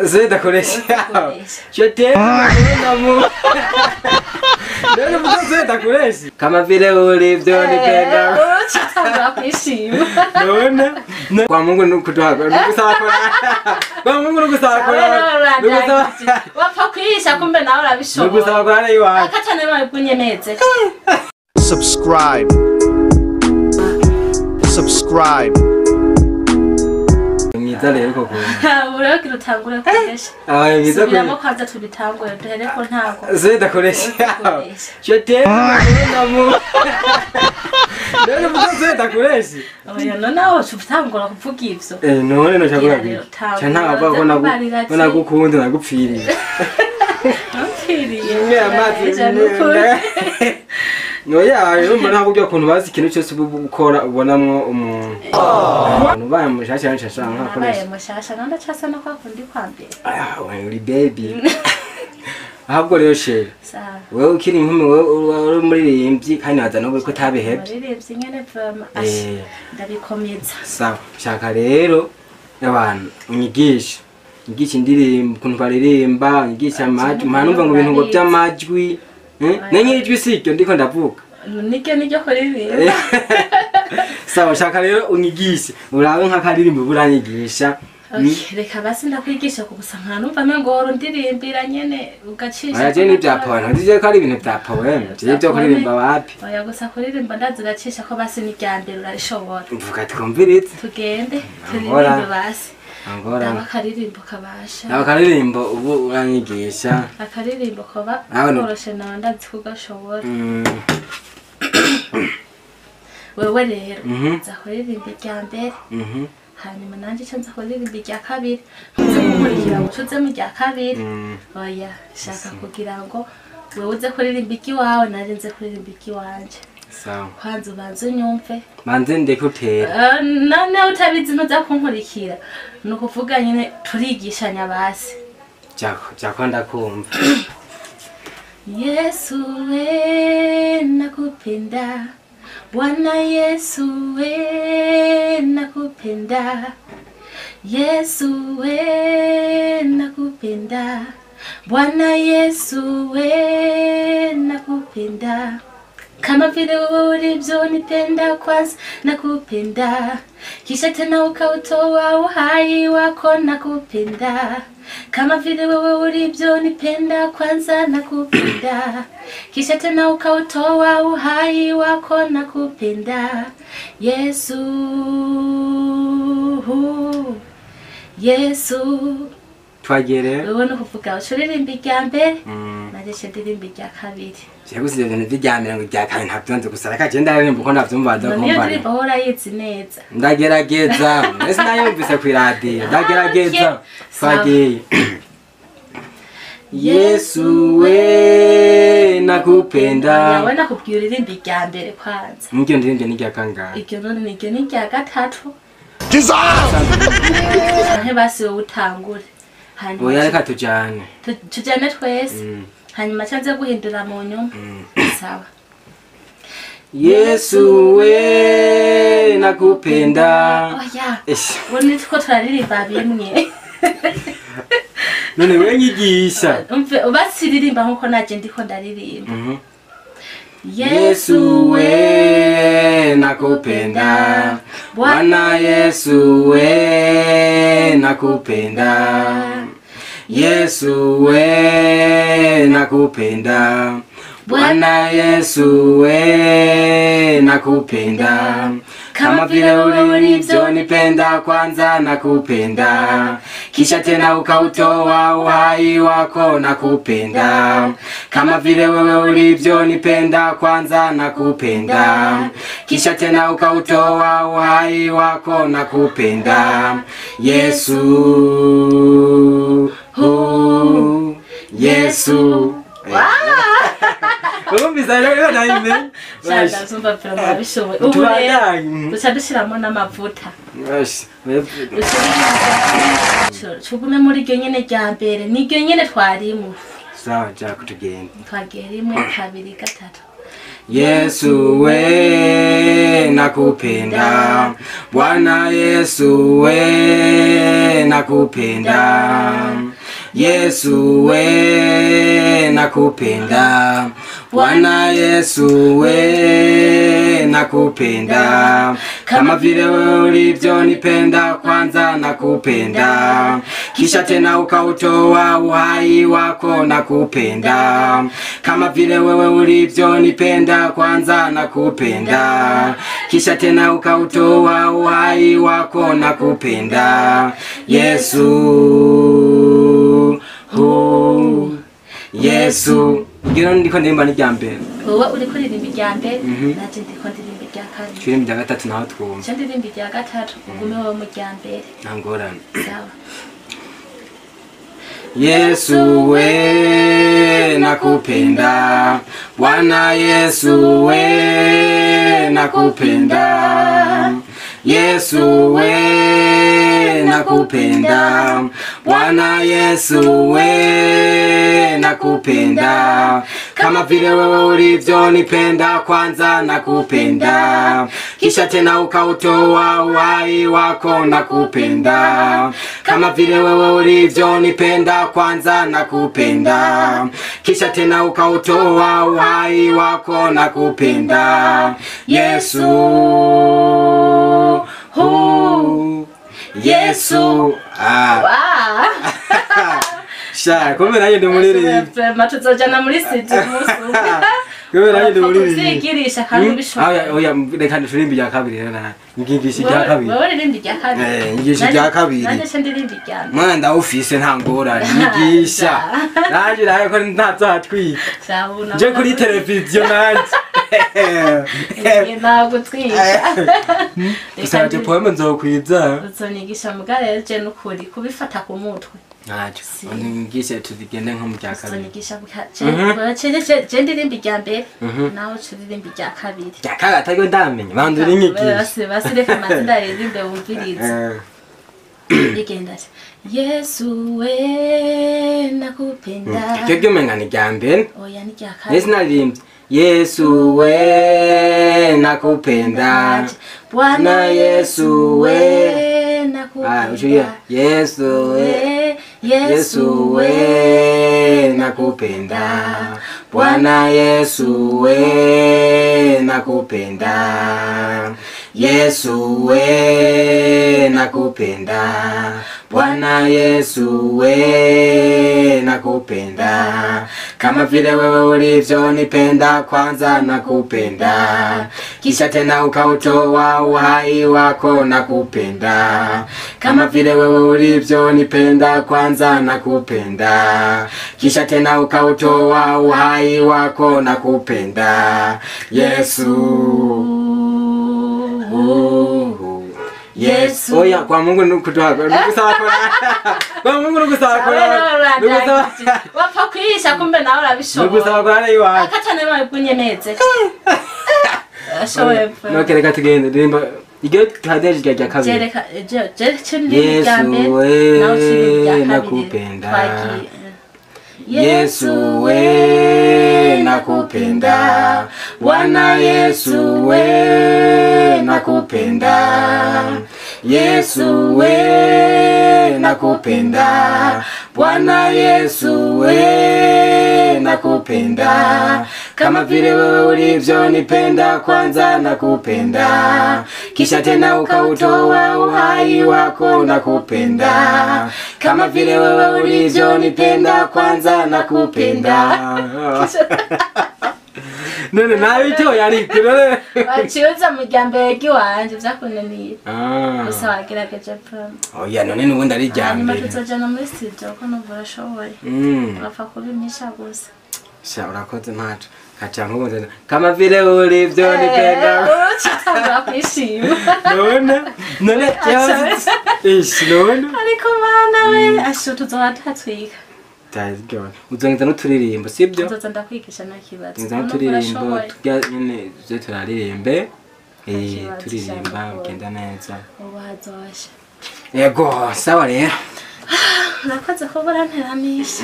C'est d'accord. Je t'aime, mon amour. Não precisa tá com esse. Kama vile ulivyonipenda. Não. Kwa Mungu nukutoa. Kwa Mungu nukusaba kwa. Nukusaba. Wapakwisha kumbe nawe urabishobora. Nukusaba kwa na iwawe. Akatane nawe kunyemeze. Subscribe. Mwiza rero koko. Uriho kirutangure kugesha. Mwiza ko. Subiramo kwanza tubitangure duhere ko ntago. C'est d'accord. Je t'aime, mon amour. Não precisa tá com esse. Oya nonaho tubitangura kuvuga ivyo. None no chakura. Chana aba kona gukunda nagupfiriye. Mpfiriye. Mwe amazi. Noya, urumva ntabwo byo kuntu bazi ikintu cyose gukora ubonamwo umuntu. Nubaye mushasha nshasha nka Nabaye mushasha nanda cyasa no kwakundi kwambere. Uri baby. Ahubwo rero sheri. Sawa. Wewe ukiri inkumi wewe umuririmbyi kandi waza no ko tabihebye. Umuririmbyi nyene vama. Ndabikomeza. Sawa. Shaka rero abantu unyigisha. Nyigisha indirimbo kuntu baririmba, nyigisha amajwi, mpanumva ngo ibintu ngo by'amajwi. Nenye ijwi sikyo ndiko ndavuga. Nijyo kuririmba. Sawa shaka rero unyigishe. Urabe nk'akaririmbo buranyigisha. Reka basi ndakwigisha kugusa nkanumva mengo ndirimbira nyene ugacisha. Aya je ni byapona, ndije ko ari ibintu byapona. Je byo kuririmba wapi? Oya gusa kuririmba ndazigacisha ko basi ni ryambere urarishobora. Mvuga twumviritse. Tugende turirimbe basi. Angora. Akaririmbo kabasha. Akaririmbo ubu uranyigisha. Akaririmbo koba koroshe nawe ndazi kugashobora. Wewe rero zakuririmba ryambere. Hanyuma nanje cyanza kuririmba rya kabiri. Nze gukurikira ucuze mu rya kabiri. Oya shaka kugira ngo wewe uze kuririmba iki wawe nanje nze kuririmba iki wanje. Sawa. Kwanza ubanze unyumve. Manze ndekutera. Nane utabizi nuza kunkurikira. Nukuvuga nyine turigishanya basi. Jako ndakumva. Yesu we nakupenda. Bwana Yesu we nakupenda. Yesu we nakupenda. Bwana Yesu we nakupenda. Kama vile ulivyonipenda kwanza nakupenda. Kisha tena ukautoa uhai wako nakupenda. Kama vile wewe ulivyonipenda kwanza nakupenda. Kisha tena ukautoa uhai wako nakupenda. Yesu. Yesu. Twagere. Wewe no kuvuga ushuririmba ryambere. Naje ndirimba rya kabiri. Cyagusize ibintu by'ijyambere ngo ryakanye ntabyonze gusara ka genda rero mbuko navyumva Niyo ndirimba hora yizi neza. Ndagerageza. Ese nayumvise ku radio. Ndagerageza. Twagiye. Yesu we nakupenda. Yawe nakubwira uririmba ryambere kwanza. Ngyo ndirimbe ni rya kangahe? Iryo none ni rya gatatu. Dissolve! Basi wowe utangure. Oya reka tujane. Tujane twese. Hanyuma cyanze guhindura mu nyuma. Sawa. Yesu we nakupenda. Oya. Wone two turaririmba bimwe. None we nyigisha. Umve ubasiririmba nkuko naje ndiko ndaririmba. Yesu we nakupenda. Bwana Yesu we nakupenda. Yesu we nakupenda. Bwana Yesu we nakupenda. Kama vile ulivyonipenda kwanza nakupenda. Kisha tena ukautoa uhai wako nakupenda. Kama vile wewe ulivyonipenda kwanza nakupenda. Kisha tena ukautoa uhai wako nakupenda. Yesu. Yesu. Urumvise rero naimbe. Shanda zumva pera bishoboye. Ubu rero ucadushiramo n'amavuta. Chugume muri ryo nyene ryambere niryo nyene twarimu. Sawa ja kutugenda. Twagera imwe kabiri gatatu. Yesu we nakupenda, Bwana Yesu we nakupenda, Yesu we nakupenda, Bwana Yesu we nakupenda, kama vile wewe ulivyonipenda kwanza nakupenda, kisha tena ukautoa uhai wako nakupenda, kama vile wewe ulivyonipenda kwanza nakupenda, kisha tena ukautoa uhai wako nakupenda, Yesu Yesu. Ngiro ndiko ndimba ni ryambere. Wowe uri kuririmba iryambere naje ndiko ndirimba irya kabiri. Turi mu rya gatatu naho twumva. Cyo ndirimba irya gatatu ugume wowe mu ryambere. Ntangorane. Sawa. Yesu we nakupenda, Bwana Yesu we nakupenda, Yesu we nakupenda, Bwana Yesu we nakupenda, kama vile wewe ulivyonipenda kwanza nakupenda, kisha tena ukautoa uhai wako nakupenda, kama vile wewe ulivyonipenda kwanza nakupenda, kisha tena ukautoa uhai wako nakupenda, Yesu Yesu. Sha, kumbe nanjye ndi muririmbi. Matuzojana muri city musu. Kumbe nanjye ndi muririmbi. Kuzigirisha kandi bishoboye. Oya, reka ndirimbi rya kabiri rero. Ngigisha rya kabiri. Wowe ririmbi rya kabiri. Ngigisha rya kabiri. Nanjye se ndirimbi rya. Mwana ndawufise nta ngorane. Ngigisha. Nanjye naye ko ntazatwika. Sabuna. Je kuri televiziyo nanjye. Ntabwo twiga. Usanje poeme nzokwiza. Uzonigisha mugare je nukuri kubifata ku mutwe. Ntacyo. Ngigisha tuzigende nko mu rya kabiri. Uzonigisha je ndirimbi rya mbere. Naho turirimbi rya kabiri. Rya kabiri atari ndamenye. Bandura inyigisho. Basireka matsinda ririmbe wumviriza. Igenda. Yesu we nakupenda. Cyo menga ni rya mbere. Oya ni rya kabiri. Nesi naririmbe. Yesu we nakupenda, Bwana Yesu we nakupenda, Yesu we, Yesu we nakupenda, Bwana Yesu we nakupenda, Yesu we nakupenda, Bwana Yesu we nakupenda, kama vile wewe ulivyonipenda kwanza nakupenda, kisha tena ukautoa uhai wako nakupenda, kama vile wewe ulivyonipenda kwanza nakupenda, kisha tena ukautoa uhai wako nakupenda, Yesu. Yesu. Oya, kwa Mungu nukutoa. Kwa Mungu nukusaba kwa. Nukusaba. Wapfa kwisha kumbe nawe urabishobora. Nukusaba kwa iwawe. Akatane nawe kunyeneze. Ashowe. Nokereka tugende ndimba. Igyo kadeje rya kabiri. Jereka Yesu we nakupenda. Yesu we nakupenda, Bwana Yesu we nakupenda, Yesu we nakupenda, Bwana Yesu we nakupenda, kama vile wewe ulivyonipenda kwanza nakupenda, kisha tena ukautoa uhai wako nakupenda, kama vile wewe ulivyonipenda kwanza nakupenda. None nawe icyo yari kirore. Wachiuza mujyambere giwanje vyakunaniye. Gusa wagerageje pam. Oya none nubundi ari Hanyuma ryambere. tuzojana muri studio ko numva ashoboye. Bapfa kubimisha gusa. Sha urakoze ntaco. Kaca nkubuze kama vile ulivyonipenda. Chitanga kwishima. None cyose. None. Ariko bana we ashutu zowatatwika. Tazigona. Uzongeza n'uturirimbo sibyo? Nzoza ndakwigisha nakibazo. Uzongeza n'uturirimbo tujya nyene zo turaririmbe. Turirimba ugenda neza. Ubazosha. Yego, sawa rero. Nakoze ko baranteramisha.